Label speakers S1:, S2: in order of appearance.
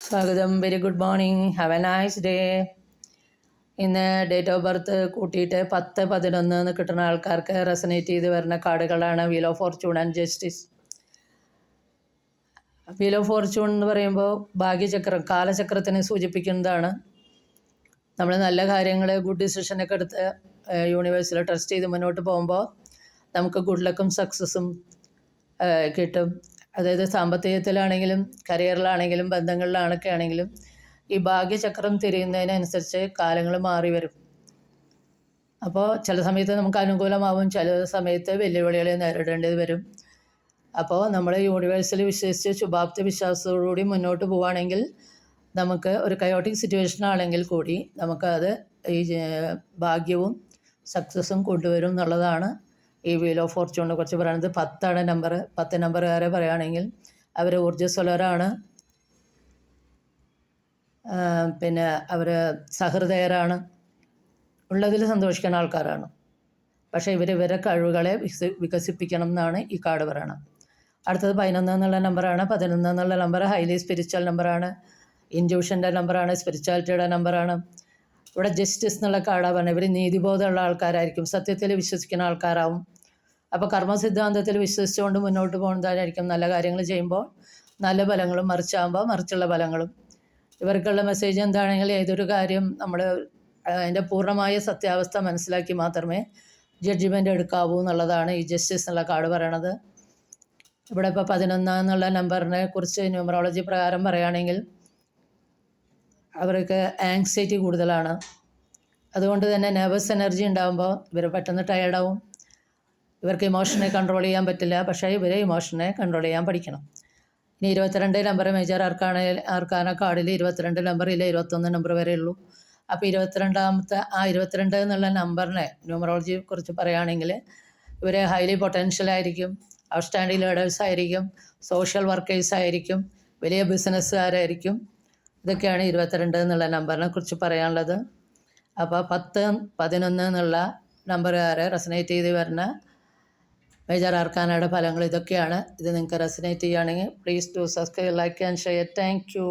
S1: സ്വാഗതം. Very good morning. Have a nice day. ഇന്ന് date of birth കൂട്ടിയിട്ട് 10-11 എന്ന് കിട്ടുന്ന ആൾക്കാർക്ക് റെസനേറ്റ് ചെയ്ത് വരുന്ന കാർഡുകളാണ് wheel of fortune and justice. Wheel of fortune എന്ന് പറയുമ്പോൾ ഭാഗ്യചക്രം, കാലചക്രത്തിനെ സൂചിപ്പിക്കുന്നതാണ്. നമ്മൾ നല്ല കാര്യങ്ങൾ, ഗുഡ് ഡിസിഷനൊക്കെ എടുത്ത് യൂണിവേഴ്സിൽ ട്രസ്റ്റ് ചെയ്ത് മുന്നോട്ട് പോകുമ്പോൾ നമുക്ക് ഗുഡ് ലക്കും സക്സസ്സും കിട്ടും. അതായത് സാമ്പത്തികത്തിലാണെങ്കിലും കരിയറിലാണെങ്കിലും ബന്ധങ്ങളിലാണൊക്കെ ആണെങ്കിലും ഈ ഭാഗ്യചക്രം തിരിയുന്നതിനനുസരിച്ച് കാലങ്ങൾ മാറി വരും. അപ്പോൾ ചില സമയത്ത് നമുക്ക് അനുകൂലമാവും, ചില സമയത്ത് വെല്ലുവിളികളെ നേരിടേണ്ടി വരും. അപ്പോൾ നമ്മൾ യൂണിവേഴ്സിൽ വിശ്വസിച്ച് ശുഭാപ്തി വിശ്വാസത്തോടുകൂടി മുന്നോട്ട് പോവുകയാണെങ്കിൽ നമുക്ക് ഒരു കയോട്ടിക് സിറ്റുവേഷൻ ആണെങ്കിൽ കൂടി നമുക്കത് ഈ ഭാഗ്യവും സക്സസ്സും കൊണ്ടുവരും എന്നുള്ളതാണ് ഈ വീൽ ഓഫ് ഫോർച്യൂണിനെ കുറിച്ച് പറയുന്നത്. 10 നമ്പർ. 10 നമ്പറുകാരെ പറയുകയാണെങ്കിൽ അവർ ഊർജ്ജസ്വലരാണ്, പിന്നെ അവർ സഹൃദയരാണ്, ഉള്ളതിൽ സന്തോഷിക്കുന്ന ആൾക്കാരാണ്. പക്ഷേ ഇവരെ കഴിവുകളെ വികസിപ്പിക്കണം എന്നാണ് ഈ കാർഡ് പറയണം. അടുത്തത് 11 എന്നുള്ള നമ്പറാണ്. 11 എന്നുള്ള നമ്പർ ഹൈലി സ്പിരിച്വൽ നമ്പറാണ്, ഇൻറ്റ്യൂഷൻ്റെ നമ്പറാണ്, സ്പിരിച്വാലിറ്റിയുടെ നമ്പറാണ്. ഇവിടെ ജസ്റ്റിസ് എന്നുള്ള കാർഡാണ് പറഞ്ഞത്. ഇവർ നീതിബോധമുള്ള ആൾക്കാരായിരിക്കും, സത്യത്തിൽ വിശ്വസിക്കുന്ന ആൾക്കാരാവും. അപ്പോൾ കർമ്മസിദ്ധാന്തത്തിൽ വിശ്വസിച്ചുകൊണ്ട് മുന്നോട്ട് പോകുന്നതായിരിക്കും. നല്ല കാര്യങ്ങൾ ചെയ്യുമ്പോൾ നല്ല ഫലങ്ങളും, മറിച്ചാകുമ്പോൾ മറിച്ചുള്ള ഫലങ്ങളും. ഇവർക്കുള്ള മെസ്സേജ് എന്താണെങ്കിൽ ഏതൊരു കാര്യം നമ്മൾ അതിൻ്റെ പൂർണ്ണമായ സത്യാവസ്ഥ മനസ്സിലാക്കി മാത്രമേ ജഡ്ജ്മെൻ്റ് എടുക്കാവൂ എന്നുള്ളതാണ് ഈ ജസ്റ്റിസ് എന്നുള്ള കാർഡ് പറയണത്. ഇവിടെ ഇപ്പോൾ 11 എന്നുള്ള നമ്പറിനെ കുറിച്ച് ന്യൂമറോളജി പ്രകാരം പറയുകയാണെങ്കിൽ അവർക്ക് ആങ്സൈറ്റി കൂടുതലാണ്. അതുകൊണ്ട് തന്നെ നെർവസ് എനർജി ഉണ്ടാകുമ്പോൾ ഇവർ പെട്ടെന്ന് ടയേർഡാവും. ഇവർക്ക് ഇമോഷനെ കൺട്രോൾ ചെയ്യാൻ പറ്റില്ല. പക്ഷേ ഇവർ ഇമോഷനെ കൺട്രോൾ ചെയ്യാൻ പഠിക്കണം. ഇനി 22 നമ്പർ മേജർ ആർക്കാന കാർഡിൽ 22 നമ്പറില്ല, 21 നമ്പർ വരെ ഉള്ളൂ. അപ്പോൾ 22 എന്നുള്ള നമ്പറിനെ ന്യൂമറോളജിയെ കുറിച്ച് പറയുകയാണെങ്കിൽ ഇവർ ഹൈലി പൊട്ടൻഷ്യൽ ആയിരിക്കും, ഔട്ട്സ്റ്റാൻഡിങ് ലീഡേഴ്സ് ആയിരിക്കും, സോഷ്യൽ വർക്കേഴ്സ് ആയിരിക്കും, വലിയ ബിസിനസ്സുകാരായിരിക്കും. ഇതൊക്കെയാണ് 22 എന്നുള്ള നമ്പറിനെ കുറിച്ച് പറയാനുള്ളത്. അപ്പോൾ 10-11 എന്നുള്ള നമ്പറുകാരെ റെസനേറ്റ് ചെയ്ത് വരുന്ന മേജർ ആർക്കാനയുടെ ഫലങ്ങൾ ഇതൊക്കെയാണ്. ഇത് നിങ്ങൾക്ക് റെസനേറ്റ് ചെയ്യുകയാണെങ്കിൽ please do subscribe, like and share. Thank you.